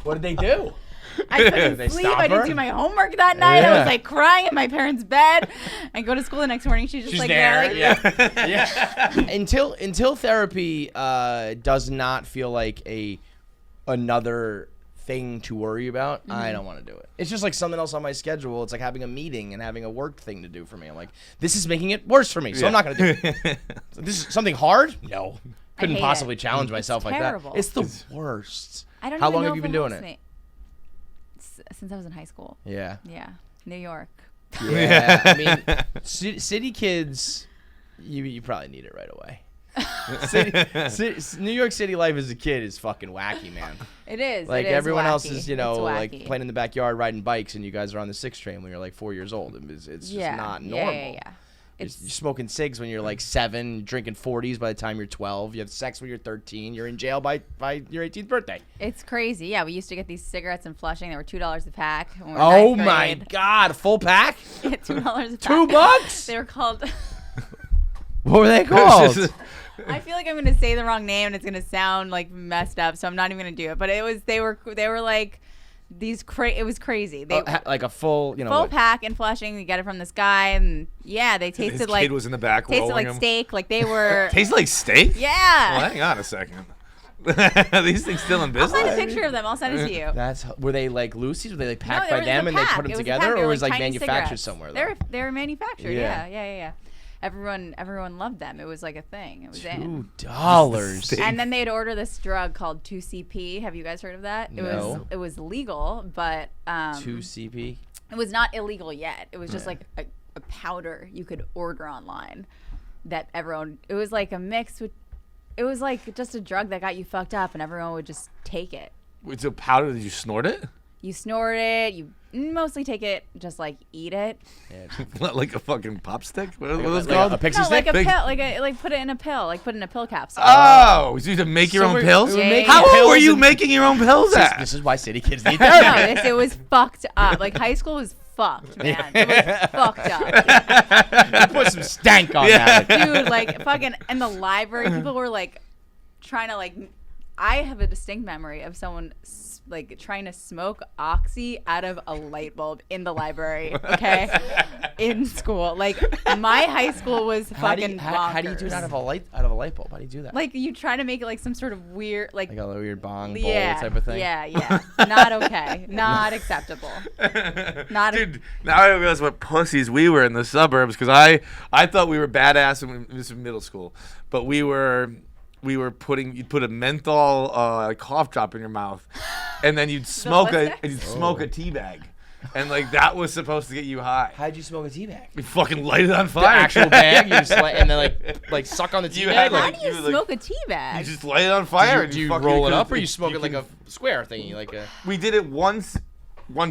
What did they do? I couldn't sleep. I didn't do my homework that night. I was like crying in my parents' bed. I go to school the next morning. She's like there. Yeah. Until therapy does not feel like another thing to worry about, I don't want to do it. It's just like something else on my schedule. It's like having a meeting and having a work thing to do for me. I'm like, this is making it worse for me, so I'm not going to do it. This is something hard? No. Couldn't possibly challenge myself like that. It's the worst. How long have you been doing it? Since I was in high school. Yeah. Yeah. New York. Yeah. I mean, city kids, you probably need it right away. New York City life as a kid is fucking wacky, man. It is. Like everyone else is, like wacky. playing in the backyard, riding bikes, and you guys are on the 6 train when you're like 4 years old. It's just not normal. Yeah. You're smoking cigs when you're like 7, drinking 40s by the time you're 12. You have sex when you're 13. You're in jail by your 18th birthday. It's crazy. Yeah, we used to get these cigarettes in Flushing. They were $2 a pack. When we were Oh ninth my grade. God, a full pack? Yeah, $2 a pack. $2? They were called. What were they called? I feel like I'm gonna say the wrong name and it's gonna sound like messed up, so I'm not even gonna do it. But they were like these it was crazy. They like a full pack in Flushing. We got it from this guy, and they tasted His like kid was in the back tasted rolling like them. steak. Like they were Tasted like steak? Yeah. Well, hang on a second. These things still in business? I'll find a picture of them. I'll send it to you. Were they like Lucy's? Were they like packed No, by them and they put them together, or was like tiny manufactured cigarettes. somewhere? Though? They were manufactured. Yeah. Everyone loved them. It was like a thing. It was $2. And then they'd order this drug called 2CP. Have you guys heard of that? No. It was legal, but 2CP. It was not illegal yet. It was just like a powder you could order online that everyone. It was like a mix with. It was like just a drug that got you fucked up, and everyone would just take it. It's a powder. Did you snort it? You snort it. You mostly take it, just like eat it. Yeah. Like a fucking pop stick? What are those like called? A pixie stick? Like a pill. Like put it in a pill. Like put it in a pill capsule. Oh, so you to make your own pills? How old were you making your own pills at? This is why city kids need therapy. No, it was fucked up. Like high school was fucked, man. It was fucked up. You put some stank on that. Dude, like fucking in the library, people were like trying to like. I have a distinct memory of someone like trying to smoke oxy out of a light bulb in the library. Okay, in school. Like my high school was fucking bonkers. How do you do it out of a light bulb? How do you do that? Like you try to make it like some sort of weird like a weird bong bowl type of thing. Yeah. Not okay. Not acceptable. Dude, now I realize what pussies we were in the suburbs because I thought we were badass when this was middle school, but you'd put a menthol cough drop in your mouth, and then you'd smoke a tea bag, and like that was supposed to get you high. How'd you smoke a tea bag? You fucking light it on fire. The actual bag, you just and then like suck on the tea bag. How do you smoke a tea bag? You just light it on fire. Do you roll it up, or you smoke it like a square thingy, like a? We did it one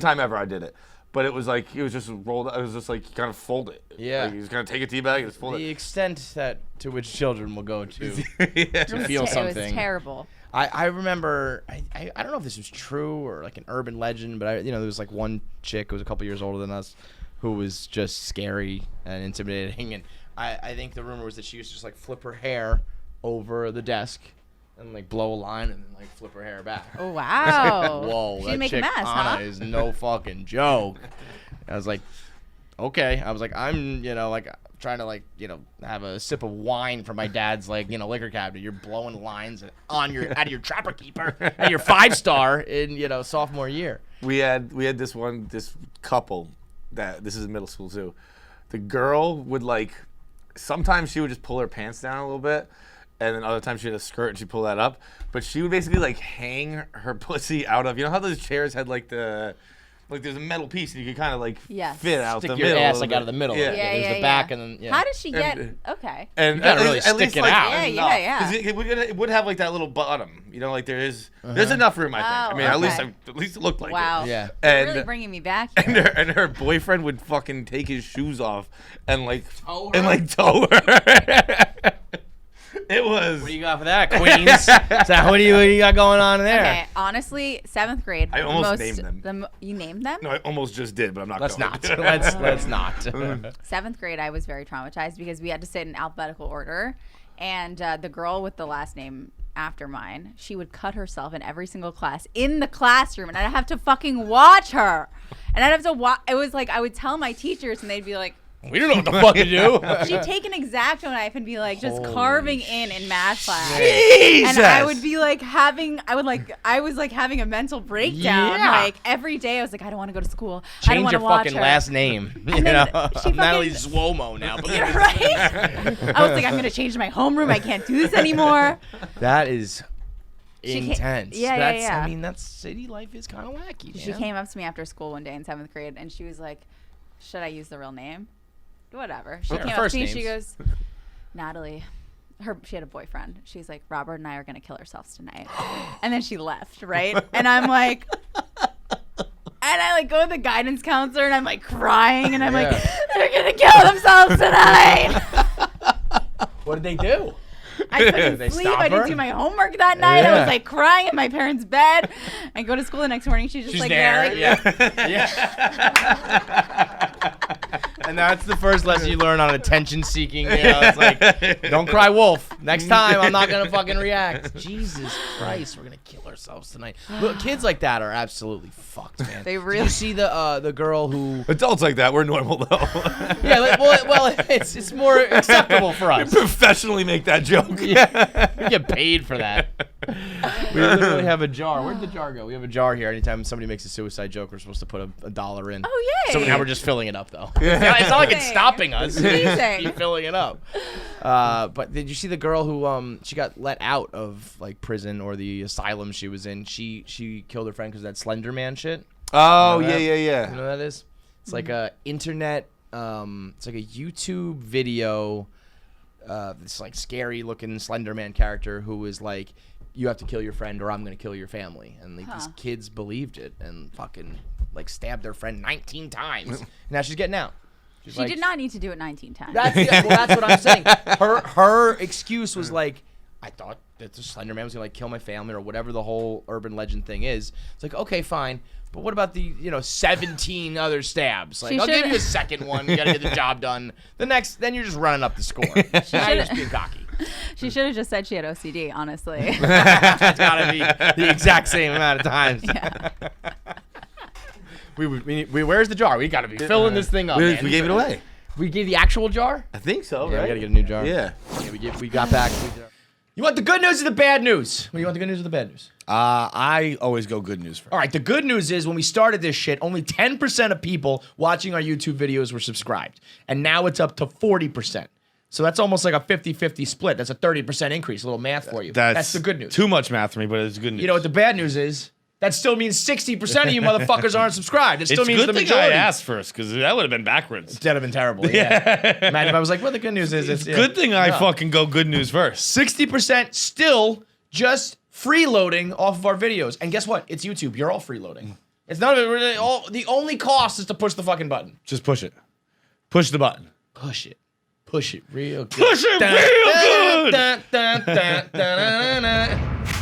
time ever. I did it. But it was just rolled. It was just like you kind of fold it. Yeah. Like you just kind of take a tea bag and just fold it. The extent to which children will go to to feel something. It was terrible. I remember. I don't know if this was true or like an urban legend, but there was like one chick who was a couple years older than us, who was just scary and intimidating. And I think the rumor was that she used to just like flip her hair over the desk and like blow a line and then like flip her hair back. Oh wow! Whoa, she that make chick a mess, Anna huh? is no fucking joke. I was like, okay. I was like, I'm trying to have a sip of wine from my dad's liquor cabinet. You're blowing lines out of your Trapper Keeper at your 5-star in sophomore year. We had this couple that this is in middle school too. The girl would sometimes she would just pull her pants down a little bit. And then other times she had a skirt and she'd pull that up. But she would basically hang her pussy out of, how those chairs had there's a metal piece and you could kind of fit out stick the your middle. ass out of the middle. Yeah. There's the back and then How did she get? Okay. And you gotta really stick it out. Yeah. Because it would have that little bottom. There's enough room, I think. At least it looked like wow. it. Yeah. And really bringing me back here. And her boyfriend would fucking take his shoes off and tow her. It was. What do you got for that, Queens? So what do you got going on there? Okay, honestly, 7th grade. I almost named them. You named them? No, I almost just did, but I'm not going to. Let's not. 7th grade, I was very traumatized because we had to sit in alphabetical order, and the girl with the last name after mine, she would cut herself in every single class in the classroom, and I'd have to fucking watch her. And I'd have to watch. It was like I would tell my teachers, and they'd be like, We don't know what the fuck to do. she'd take an X-Acto knife and be like just Holy carving in math class. Jesus. And I would be like I was like having a mental breakdown. Yeah. Like every day I was like, I don't want to go to school. I don't Change want your to watch fucking her. last name. You And then know, she fucking- Natalie Cuomo now. Yeah, right? I was like, I'm gonna change my homeroom. I can't do this anymore. That is She ca- intense. yeah, That's, yeah. I mean, that's city life is kind of wacky. She man. came up to me after school one day in 7th grade, and she was like, should I use the real name? Whatever. She Yeah, came up first to me, she names. goes, Natalie, she had a boyfriend. She's like, Robert and I are going to kill ourselves tonight. And then she left, right? And I'm like, and I like go to the guidance counselor, and I'm like crying, and I'm like, they're going to kill themselves tonight. What did they do? I couldn't They sleep. stop I didn't her? do my homework that night. I Yeah. was like crying in my parents' bed. I go to school the next morning. She's just She's like, there. yeah, like, Yeah. And that's the first lesson you learn on attention seeking. You know, it's like, don't cry wolf. Next time, I'm not going to fucking react. Jesus Christ, we're going to kill ourselves tonight. But kids like that are absolutely fucked, man. They Did really- you see the girl who... Adults like that, we're normal though. Yeah, well, it's more acceptable for We us. professionally make that joke. Yeah, we get paid for that. We literally have a jar. Where'd the jar go? We have a jar here. Anytime somebody makes a suicide joke, we're supposed to put a dollar in. oh, yay. So now we're just filling it up, though. It's not like it's Amazing. stopping us. Amazing. Keep filling it up. But did you see the girl who she got let out of like prison or the asylum she was in? She killed her friend because of that Slender Man shit. Oh, You know yeah, that? yeah, You know yeah. what that is? It's like a internet. It's like a YouTube video. This like scary looking Slender Man character who is like, you have to kill your friend or I'm gonna kill your family. And like, these kids believed it and fucking like stabbed their friend 19 times. Now she's getting out. She's She like, did not need to do it 19 times. that's what I'm saying. Her excuse was like, I thought that the Slender Man was gonna like kill my family or whatever the whole urban legend thing is. It's like, okay, fine. But what about the 17 other stabs? Like, She I'll give should- you a second one. You gotta get the job done. Then you're just running up the score. Now you're just being cocky. She should have just said she had OCD, honestly. It's gotta be the exact same amount of times. Yeah. We where's the jar? We gotta be filling this thing up. We man. gave it away. We gave the actual jar. I think so, Yeah, right? we gotta get a new jar. Yeah. Yeah, we got back. You want the good news or the bad news? What do you want, the good news or the bad news? I always go good news first. All right, the good news is when we started this shit, only 10% of people watching our YouTube videos were subscribed. And now it's up to 40%. So that's almost like a 50-50 split. That's a 30% increase. A little math for you. That's the good news. Too much math for me, but it's good news. You know what the bad news is? That still means 60% of you motherfuckers aren't subscribed. It still it's means good the thing majority. I asked first, because that would have been backwards. That'd have been terrible. Yeah. Imagine if I was like, well, the good news is It's good thing I fucking go good news first. 60% still just freeloading off of our videos. And guess what? It's YouTube. You're all freeloading. It's not really all. The only cost is to push the fucking button. Just push it. Push the button. Push it. Push it real good. Push it real good! Dun, dun, dun, dun, dun, dun, dun.